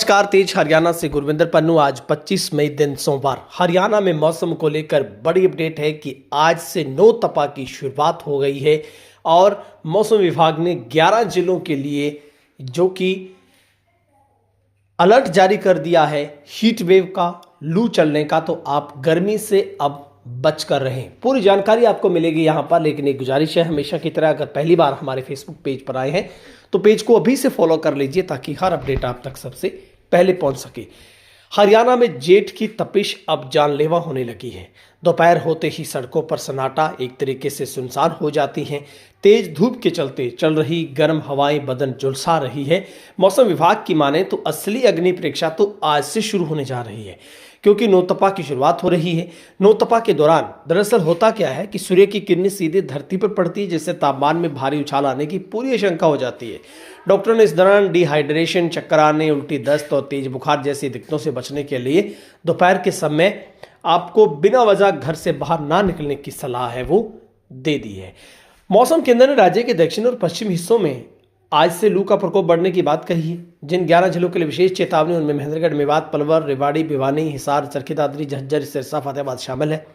नमस्कार, तेज हरियाणा से गुरविंदर पन्नू। आज 25 मई दिन सोमवार। हरियाणा में मौसम को लेकर बड़ी अपडेट है कि आज से नौतपा की शुरुआत हो गई है और मौसम विभाग ने 11 जिलों के लिए जो कि अलर्ट जारी कर दिया है हीट वेव का, लू चलने का। तो आप गर्मी से अब बच कर रहें। पूरी जानकारी आपको मिलेगी यहां पर, लेकिन एक गुजारिश है हमेशा की तरह, अगर पहली बार हमारे फेसबुक पेज पर आए हैं तो पेज को अभी से फॉलो कर लीजिए ताकि हर अपडेट आप तक सबसे पहले पहुंच सके। हरियाणा में जेठ की तपिश अब जानलेवा होने लगी है। दोपहर होते ही सड़कों पर सन्नाटा एक तरीके से सुनसान हो जाती हैं। तेज धूप के चलते चल रही गर्म हवाएं बदन झुलसा रही है। मौसम विभाग की माने तो असली अग्नि परीक्षा तो आज से शुरू होने जा रही है, क्योंकि नौतपा की शुरुआत हो रही है। नौतपा के दौरान दरअसल होता क्या है कि सूर्य की किरणें सीधे धरती पर पड़ती है, जिससे तापमान में भारी उछाल आने की पूरी आशंका हो जाती है। डॉक्टर ने इस दौरान डिहाइड्रेशन, चक्कर आने, उल्टी दस्त और तेज बुखार जैसी दिक्कतों से बचने के लिए दोपहर के समय आपको बिना वजह घर से बाहर ना निकलने की सलाह है वो दे दी है। मौसम केंद्र ने राज्य के दक्षिण और पश्चिम हिस्सों में आज से लू का प्रकोप बढ़ने की बात कही है। जिन 11 जिलों के लिए विशेष चेतावनी, उनमें महेंद्रगढ़, मेवात, पलवल, रेवाड़ी, भिवानी, हिसार, चरखी दादरी, झज्जर, सिरसा, फतेहाबाद शामिल है।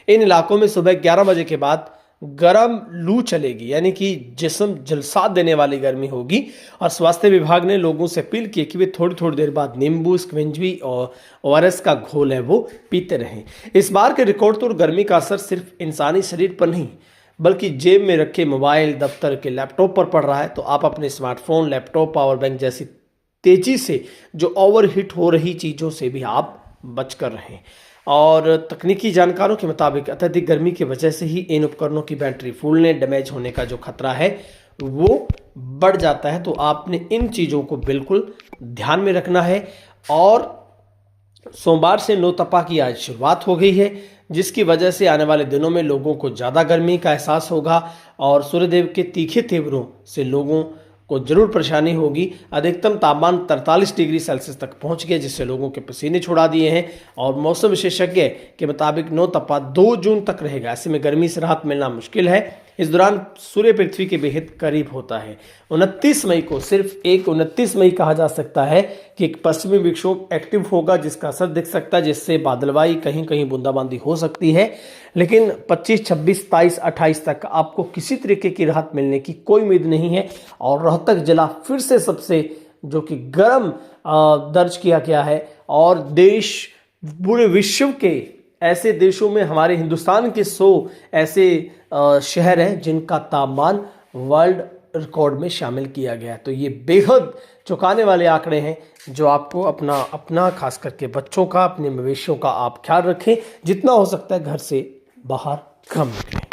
इन इलाकों में सुबह 11 बजे के बाद गर्म लू चलेगी, यानी कि जिस्म झुलसा देने वाली गर्मी होगी। और स्वास्थ्य विभाग ने लोगों से अपील की कि वे थोड़ी थोड़ी देर बाद नींबू, स्क्विंजी और ORS का घोल है वो पीते रहें। इस बार के रिकॉर्ड तोड़ गर्मी का असर सिर्फ इंसानी शरीर पर नहीं बल्कि जेब में रखे मोबाइल, दफ्तर के लैपटॉप पर पड़ रहा है। तो आप अपने स्मार्टफोन, लैपटॉप, पावर बैंक जैसी तेजी से जो ओवरहीट हो रही चीज़ों से भी आप बच कर रहें। और तकनीकी जानकारों के मुताबिक अत्यधिक गर्मी की वजह से ही इन उपकरणों की बैटरी फूलने, डैमेज होने का जो खतरा है वो बढ़ जाता है। तो आपने इन चीज़ों को बिल्कुल ध्यान में रखना है। और सोमवार से नौतपा की आज शुरुआत हो गई है, जिसकी वजह से आने वाले दिनों में लोगों को ज़्यादा गर्मी का एहसास होगा और सूर्यदेव के तीखे तेवरों से लोगों को जरूर परेशानी होगी। अधिकतम तापमान 43 डिग्री सेल्सियस तक पहुंच गया, जिससे लोगों के पसीने छुड़ा दिए हैं। और मौसम विशेषज्ञ के मुताबिक नौतपा 2 जून तक रहेगा। ऐसे में गर्मी से राहत मिलना मुश्किल है। इस दौरान सूर्य पृथ्वी के बेहद करीब होता है। 29 मई को, सिर्फ एक 29 मई कहा जा सकता है कि एक पश्चिमी विक्षोभ एक्टिव होगा, जिसका असर दिख सकता है, जिससे बादलवाई, कहीं कहीं बूंदाबांदी हो सकती है। लेकिन 25, 26, 27, 28 तक आपको किसी तरीके की राहत मिलने की कोई उम्मीद नहीं है। और रोहतक जिला फिर से सबसे जो कि गर्म दर्ज किया गया है। और देश, पूरे विश्व के ऐसे देशों में हमारे हिंदुस्तान के 100 ऐसे शहर हैं जिनका तापमान वर्ल्ड रिकॉर्ड में शामिल किया गया है। तो ये बेहद चौंकाने वाले आंकड़े हैं, जो आपको अपना खास करके बच्चों का, अपने मवेशियों का आप ख्याल रखें। जितना हो सकता है घर से बाहर कम निकलें।